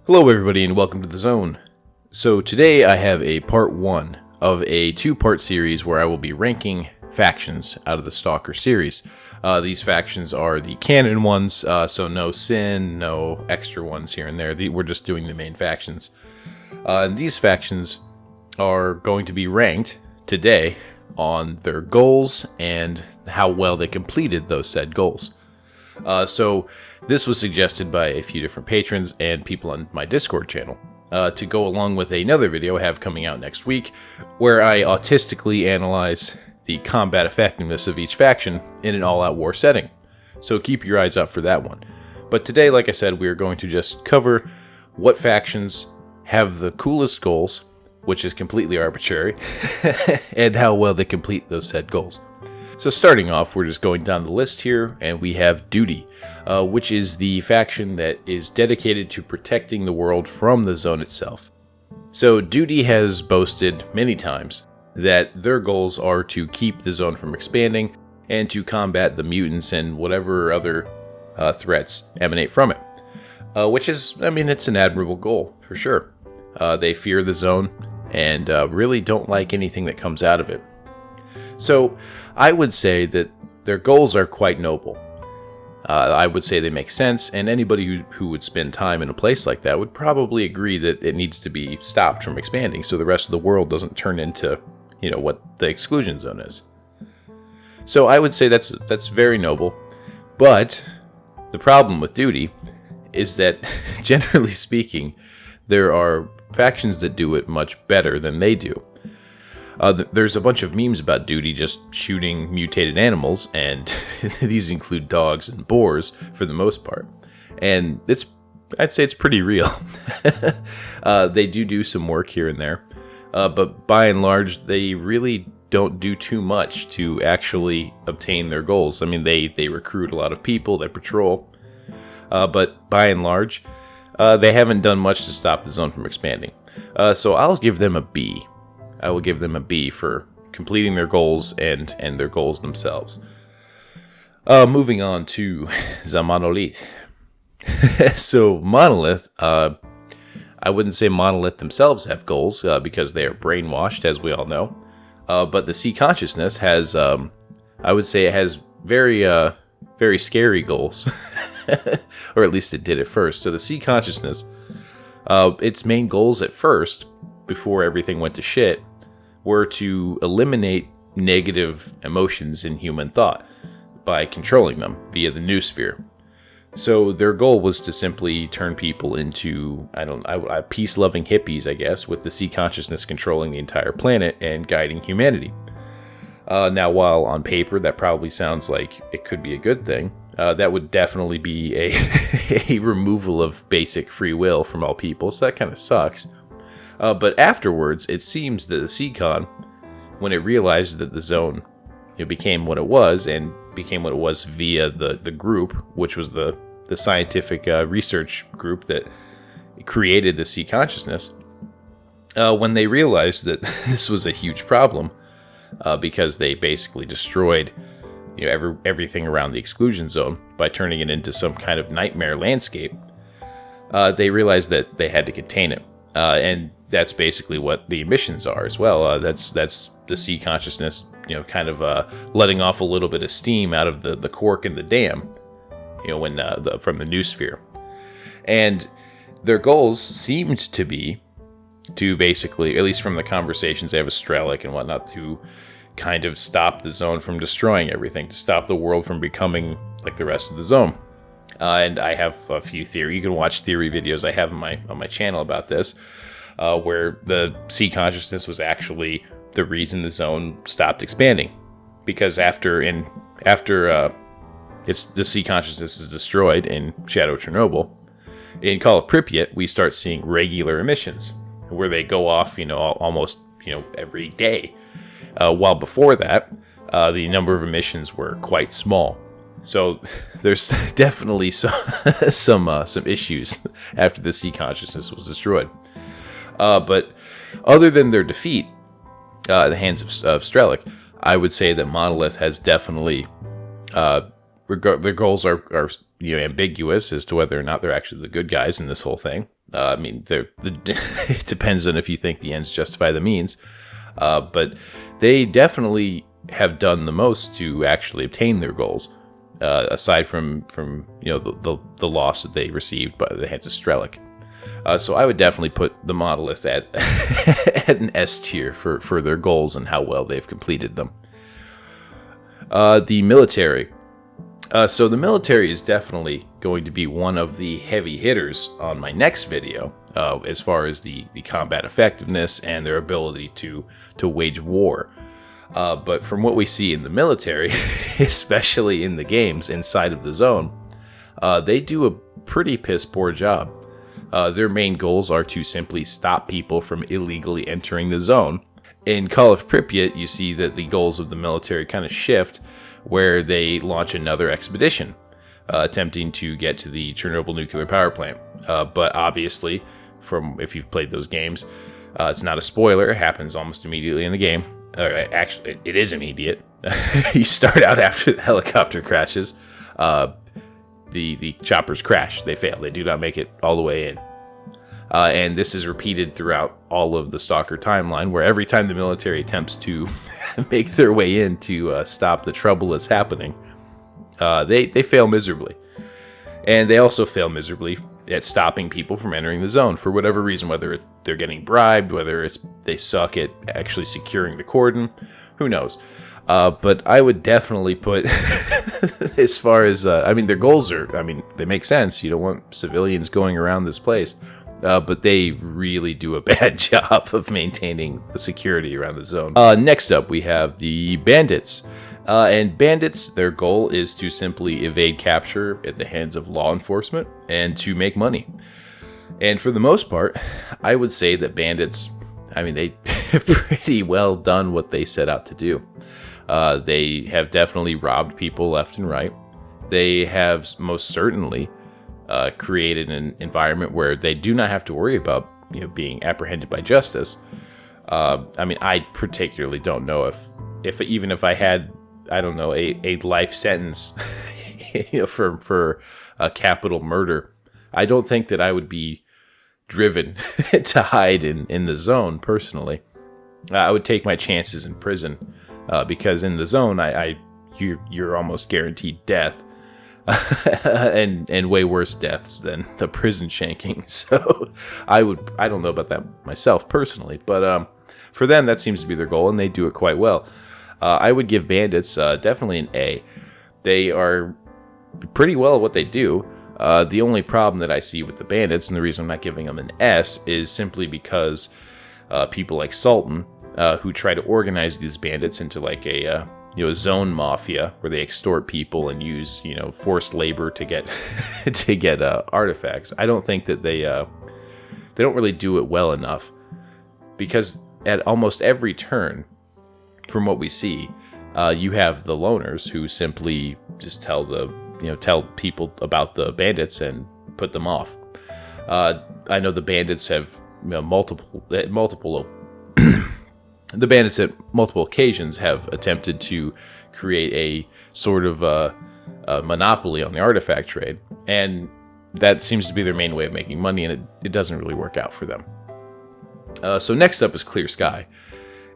Hello everybody and welcome to The Zone. So today I have a part 1 of a 2-part series where I will be ranking factions out of the Stalker series. These factions are the canon ones, so no sin, no extra ones here and there. We're just doing the main factions. And these factions are going to be ranked today on their goals and how well they completed those said goals. So this was suggested by a few different patrons and people on my Discord channel to go along with another video I have coming out next week where I autistically analyze the combat effectiveness of each faction in an all-out war setting. So keep your eyes out for that one. But today, like I said, we are going to just cover what factions have the coolest goals, which is completely arbitrary, and how well they complete those said goals. So starting off, we're just going down the list here, and we have Duty, which is the faction that is dedicated to protecting the world from the zone itself. So Duty has boasted many times that their goals are to keep the zone from expanding and to combat the mutants and whatever other threats emanate from it. Which is, I mean, it's an admirable goal, for sure. They fear the zone and really don't like anything that comes out of it. So I would say that their goals are quite noble. I would say they make sense, and anybody who would spend time in a place like that would probably agree that it needs to be stopped from expanding so the rest of the world doesn't turn into, what the exclusion zone is. So I would say that's very noble, but the problem with Duty is that, generally speaking, there are factions that do it much better than they do. There's a bunch of memes about Duty just shooting mutated animals, and these include dogs and boars for the most part. And I'd say it's pretty real. They do some work here and there, but by and large, they really don't do too much to actually obtain their goals. I mean, they recruit a lot of people, they patrol, but by and large, they haven't done much to stop the zone from expanding. So I'll give them a B. I will give them a B for completing their goals and their goals themselves. Moving on to the Monolith. So Monolith, I wouldn't say Monolith themselves have goals because they are brainwashed, as we all know. But the Sea Consciousness has, I would say it has very scary goals. Or at least it did at first. So the Sea Consciousness, its main goals at first, before everything went to shit, were to eliminate negative emotions in human thought by controlling them via the noosphere. So their goal was to simply turn people into, peace-loving hippies, I guess, with the Sea Consciousness controlling the entire planet and guiding humanity. Now, while on paper that probably sounds like it could be a good thing, that would definitely be a removal of basic free will from all people, so that kind of sucks. But afterwards, it seems that the Seacon, when it realized that the zone became what it was, and became what it was via the group, which was the scientific research group that created the Sea Consciousness, when they realized that this was a huge problem, because they basically destroyed everything around the exclusion zone by turning it into some kind of nightmare landscape, they realized that they had to contain it. And that's basically what the emissions are as well. That's the Sea Consciousness, kind of letting off a little bit of steam out of the cork in the dam, when from the noosphere. And their goals seemed to be to basically, at least from the conversations they have with Strelick and whatnot, to kind of stop the zone from destroying everything, to stop the world from becoming like the rest of the zone. And I have a few theories. You can watch theory videos I have on my channel about this, where the Sea Consciousness was actually the reason the zone stopped expanding, because after the Sea Consciousness is destroyed in Shadow Chernobyl, in Call of Pripyat we start seeing regular emissions where they go off, almost every day, while before that the number of emissions were quite small. So there's definitely some issues after the Sea Consciousness was destroyed. But other than their defeat at the hands of Strelick, I would say that Monolith has definitely their goals are ambiguous as to whether or not they're actually the good guys in this whole thing. I mean, it depends on if you think the ends justify the means. But they definitely have done the most to actually obtain their goals, aside from the loss that they received by the hands of Strelick. So I would definitely put the Monolith at at an S tier for their goals and how well they've completed them. The military. So the military is definitely going to be one of the heavy hitters on my next video, as far as the combat effectiveness and their ability to wage war. But from what we see in the military, especially in the games inside of the zone, they do a pretty piss poor job. Their main goals are to simply stop people from illegally entering the zone. In Call of Pripyat, you see that the goals of the military kind of shift, where they launch another expedition, attempting to get to the Chernobyl nuclear power plant. But obviously, from if you've played those games, it's not a spoiler. It happens almost immediately in the game. Actually, it is immediate. You start out after the helicopter crashes. The choppers crash. They fail. They do not make it all the way in. And this is repeated throughout all of the Stalker timeline, where every time the military attempts to make their way in to stop the trouble that's happening, they fail miserably. And they also fail miserably at stopping people from entering the zone for whatever reason, whether they're getting bribed, whether they suck at actually securing the cordon, who knows. But I would definitely put, as far as, their goals they make sense. You don't want civilians going around this place. But they really do a bad job of maintaining the security around the zone. Next up, we have the Bandits. And Bandits, their goal is to simply evade capture at the hands of law enforcement and to make money. And for the most part, I would say that Bandits, they have pretty well done what they set out to do. They have definitely robbed people left and right. They have most certainly created an environment where they do not have to worry about being apprehended by justice. I particularly don't know if even if I had a life sentence for a capital murder, I don't think that I would be driven to hide in the zone personally. I would take my chances in prison, because in the zone you're almost guaranteed death. and way worse deaths than the prison shanking. So I don't know about that myself personally, but for them that seems to be their goal, and they do it quite well. I would give Bandits definitely an A. They are pretty well at what they do. The only problem that I see with the Bandits, and the reason I'm not giving them an S, is simply because people like Sultan, who try to organize these bandits into like a zone mafia where they extort people and use forced labor to get artifacts. I don't think that they don't really do it well enough, because at almost every turn, from what we see, you have the loners who simply just tell people about the bandits and put them off. I know the bandits have multiple the bandits at multiple occasions have attempted to create a sort of a monopoly on the artifact trade, and that seems to be their main way of making money, and it doesn't really work out for them. So next up is Clear Sky,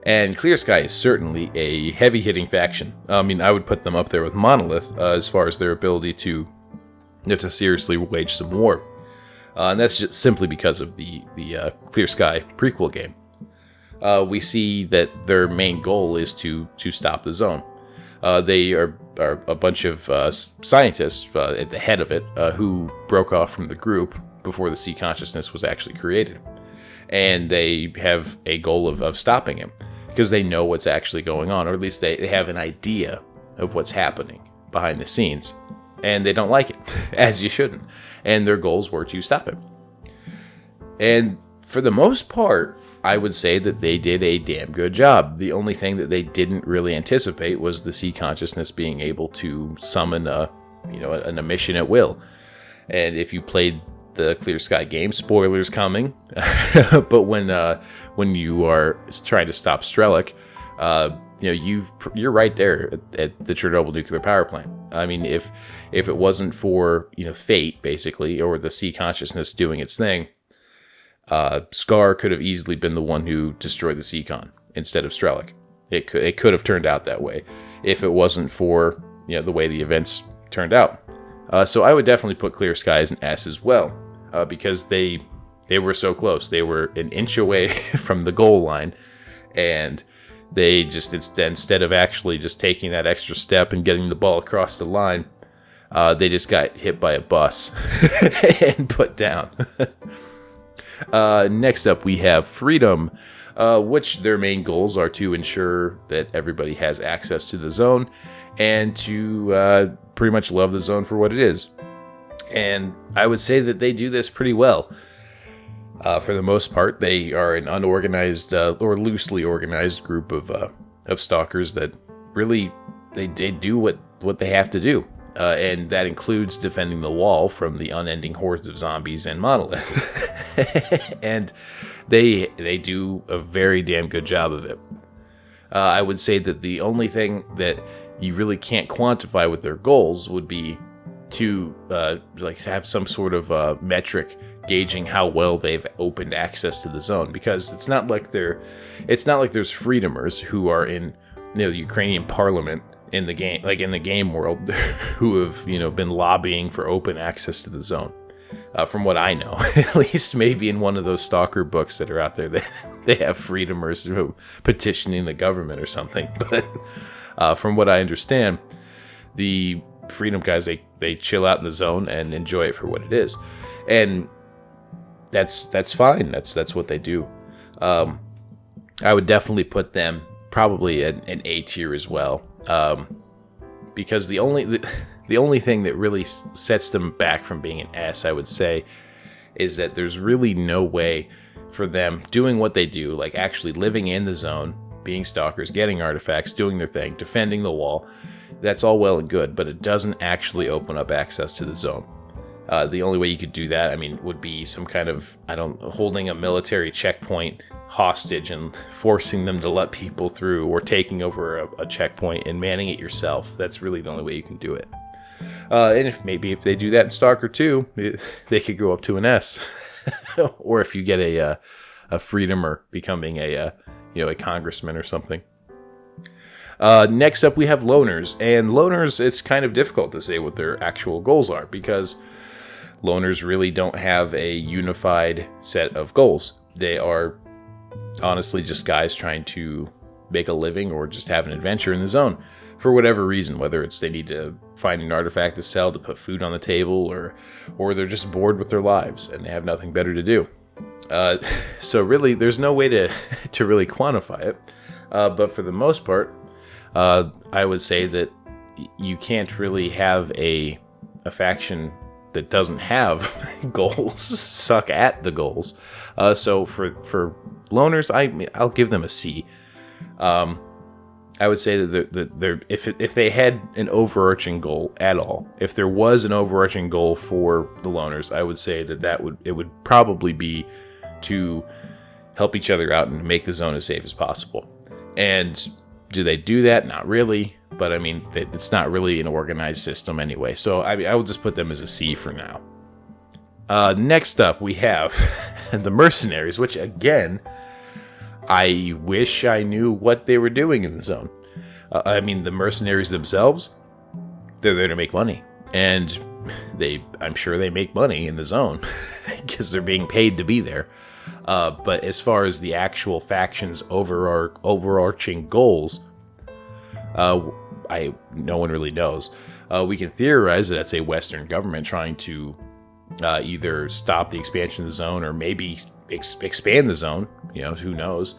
and Clear Sky is certainly a heavy-hitting faction. I would put them up there with Monolith as far as their ability to seriously wage some war, and that's just simply because of the Clear Sky prequel game. We see that their main goal is to stop the zone. They are a bunch of scientists at the head of it who broke off from the group before the sea consciousness was actually created. And they have a goal of stopping him, because they know what's actually going on, or at least they have an idea of what's happening behind the scenes. And they don't like it, as you shouldn't. And their goals were to stop him. And for the most part, I would say that they did a damn good job. The only thing that they didn't really anticipate was the sea consciousness being able to summon an emission at will. And if you played the Clear Sky game, spoilers coming, but when you are trying to stop Strelick, you're right there at the Chernobyl nuclear power plant. I mean, if it wasn't for fate, basically, or the sea consciousness doing its thing, Scar could have easily been the one who destroyed the Seacon instead of Strelick. It could have turned out that way if it wasn't for the way the events turned out. So I would definitely put Clear Sky as an S as well, because they were so close. They were an inch away from the goal line, and they just instead of actually just taking that extra step and getting the ball across the line, they just got hit by a bus and put down. Next up, we have Freedom, which their main goals are to ensure that everybody has access to the zone and to pretty much love the zone for what it is. And I would say that they do this pretty well. For the most part, they are an unorganized or loosely organized group of stalkers that really they do what they have to do. And that includes defending the wall from the unending hordes of zombies and Monolith. And they do a very damn good job of it. I would say that the only thing that you really can't quantify with their goals would be to have some sort of metric gauging how well they've opened access to the zone, because it's not like there's freedomers who are in the Ukrainian parliament in the game, like in the game world, who have been lobbying for open access to the zone. From what I know, at least maybe in one of those stalker books that are out there, they have freedomers petitioning the government or something. But from what I understand, the freedom guys, they chill out in the zone and enjoy it for what it is, and that's fine. That's what they do. I would definitely put them probably an A tier as well. Because the only thing that really sets them back from being an S, I would say, is that there's really no way for them doing what they do, like actually living in the zone, being stalkers, getting artifacts, doing their thing, defending the wall. That's all well and good, but it doesn't actually open up access to the zone. The only way you could do that, would be some kind of, holding a military checkpoint hostage and forcing them to let people through, or taking over a checkpoint and manning it yourself. That's really the only way you can do it. And if they do that in Stalker 2, they could go up to an S. Or if you get a freedomer becoming a congressman or something. Next up, we have loners. And loners, it's kind of difficult to say what their actual goals are, because loners really don't have a unified set of goals. They are honestly just guys trying to make a living or just have an adventure in the zone for whatever reason, whether it's they need to find an artifact to sell to put food on the table, or they're just bored with their lives and they have nothing better to do. So really, there's no way to really quantify it. But for the most part, I would say that you can't really have a faction that doesn't have goals suck at the goals. So for loners, I'll give them a C. I would say that they're if they had an overarching goal at all, if there was an overarching goal for the loners, I would say that it would probably be to help each other out and make the zone as safe as possible. And do they do that? Not really. But it's not really an organized system anyway. So I will just put them as a C for now. Next up, we have the Mercenaries, which again, I wish I knew what they were doing in the zone. The Mercenaries themselves, they're there to make money. And I'm sure they make money in the zone because they're being paid to be there. But as far as the actual faction's overarching goals, no one really knows. We can theorize that it's a Western government trying to either stop the expansion of the zone or maybe expand the zone, who knows,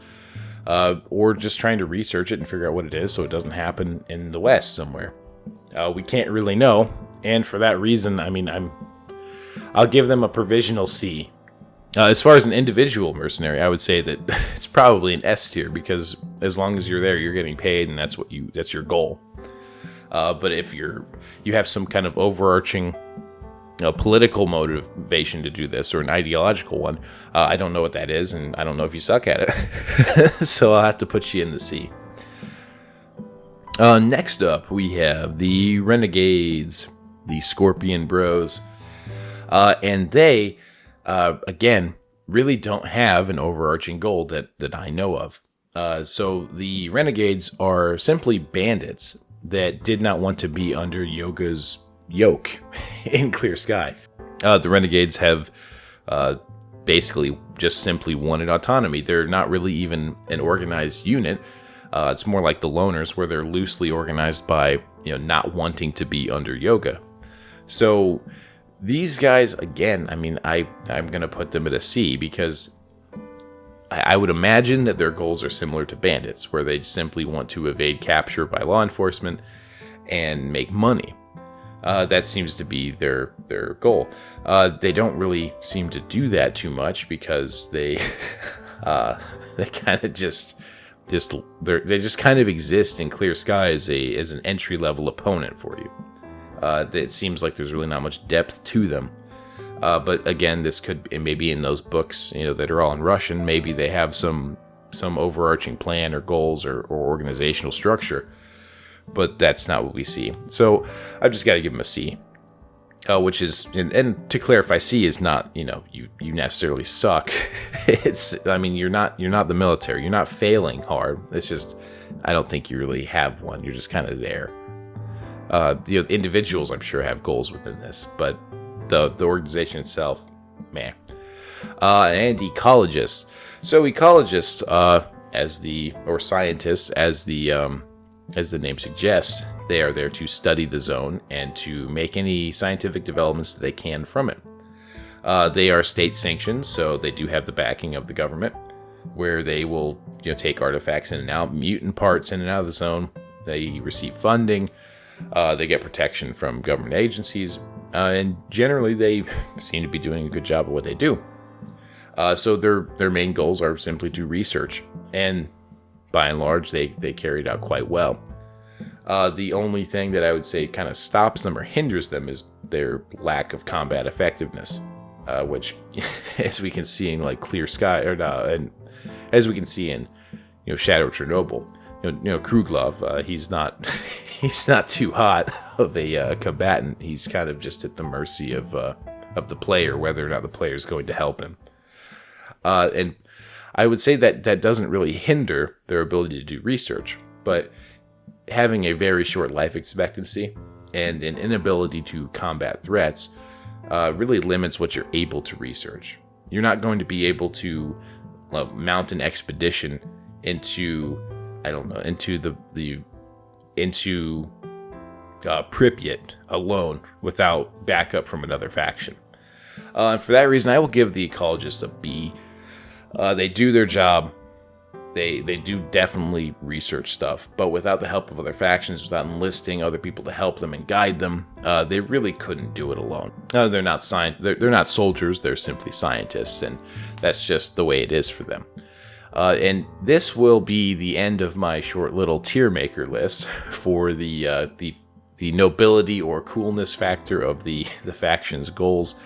or just trying to research it and figure out what it is so it doesn't happen in the West somewhere. We can't really know, and for that reason, I'll give them a provisional C. As far as an individual mercenary, I would say that it's probably an S tier, because as long as you're there, you're getting paid, and that's your goal. But if you have some kind of overarching political motivation to do this, or an ideological one, I don't know what that is, and I don't know if you suck at it. So I'll have to put you in the C. Next up, we have the Renegades, the Scorpion Bros. And they, again, really don't have an overarching goal that I know of. So the Renegades are simply bandits that did not want to be under Yoga's yoke in Clear Sky. The Renegades have basically just simply wanted autonomy. They're not really even an organized unit. It's more like the Loners, where they're loosely organized by, not wanting to be under Yoga. So these guys, again, I mean, I'm going to put them at a C, because I would imagine that their goals are similar to Bandits, where they simply want to evade capture by law enforcement and make money. That seems to be their goal. They don't really seem to do that too much, because they kind of they just kind of exist in Clear Sky as an entry level opponent for you. It seems like there's really not much depth to them. But again, this could maybe in those books, that are all in Russian. Maybe they have some overarching plan or goals or organizational structure, but that's not what we see. So I've just got to give them a C, which is, and to clarify, C is not you necessarily suck. You're not the military. You're not failing hard. It's just I don't think you really have one. You're just kind of there. Individuals, I'm sure, have goals within this, but the organization itself, meh. And ecologists. So ecologists, scientists, as the name suggests, they are there to study the zone and to make any scientific developments that they can from it. They are state sanctioned, so they do have the backing of the government, where they will take artifacts in and out, mutant parts in and out of the zone. They receive funding. They get protection from government agencies, and generally they seem to be doing a good job of what they do. So their main goals are simply to research, and by and large they carry it out quite well. The only thing that I would say kind of stops them or hinders them is their lack of combat effectiveness, which, as we can see in like Clear Sky, and as we can see in Shadow Chernobyl. Kruglov, he's not too hot of a combatant. He's kind of just at the mercy of the player, whether or not the player is going to help him. And I would say that doesn't really hinder their ability to do research, but having a very short life expectancy and an inability to combat threats really limits what you're able to research. You're not going to be able to mount an expedition into Pripyat alone without backup from another faction. And for that reason, I will give the Ecologists a B. They do their job. They do definitely research stuff, but without the help of other factions, without enlisting other people to help them and guide them, they really couldn't do it alone. They're not soldiers. They're simply scientists, and that's just the way it is for them. And this will be the end of my short little tier maker list for the nobility or coolness factor of the faction's goals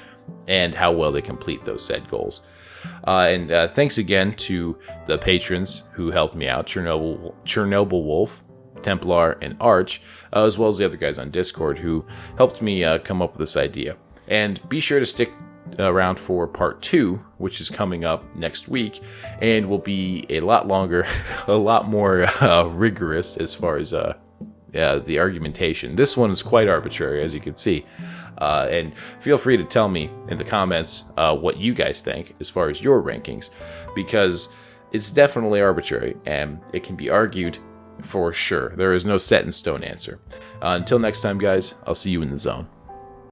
and how well they complete those said goals. And thanks again to the patrons who helped me out, Chernobyl Wolf, Templar, and Arch, as well as the other guys on Discord who helped me come up with this idea. And be sure to stick around for part 2, which is coming up next week, and will be a lot longer, a lot more rigorous as far as the argumentation. This one is quite arbitrary, as you can see. And feel free to tell me in the comments what you guys think as far as your rankings, because it's definitely arbitrary and it can be argued for sure. There is no set in stone answer. Until next time, guys, I'll see you in the zone.